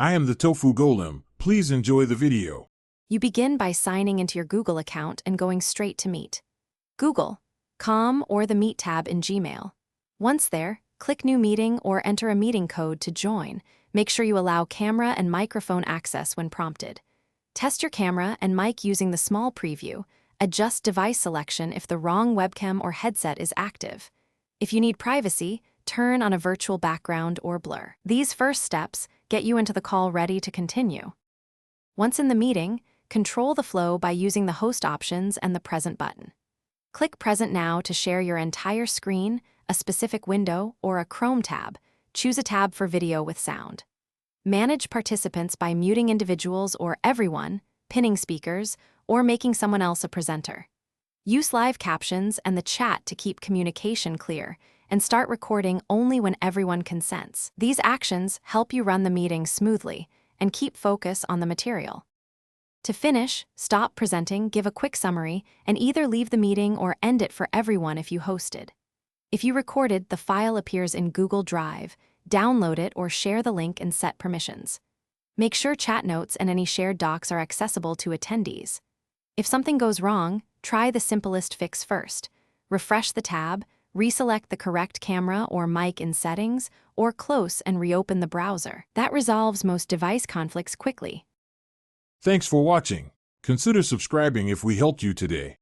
I am the Tofu Golem. Please enjoy the video. You begin by signing into your Google account and going straight to Meet. Google.com or the Meet tab in Gmail. Once there, click New Meeting or enter a meeting code to join. Make sure you allow camera and microphone access when prompted. Test your camera and mic using the small preview. Adjust device selection if the wrong webcam or headset is active. If you need privacy, turn on a virtual background or blur. These first steps get you into the call ready to continue. Once in the meeting, control the flow by using the host options and the present button. Click Present Now to share your entire screen, a specific window, or a Chrome tab. Choose a tab for video with sound. Manage participants by muting individuals or everyone, pinning speakers, or making someone else a presenter. Use live captions and the chat to keep communication clear, and start recording only when everyone consents. These actions help you run the meeting smoothly and keep focus on the material. To finish, stop presenting, give a quick summary, and either leave the meeting or end it for everyone if you hosted. If you recorded, the file appears in Google Drive. Download it or share the link and set permissions. Make sure chat notes and any shared docs are accessible to attendees. If something goes wrong, try the simplest fix first. Refresh the tab, reselect the correct camera or mic in settings, or close and reopen the browser. That resolves most device conflicts quickly. Thanks for watching. Consider subscribing if we helped you today.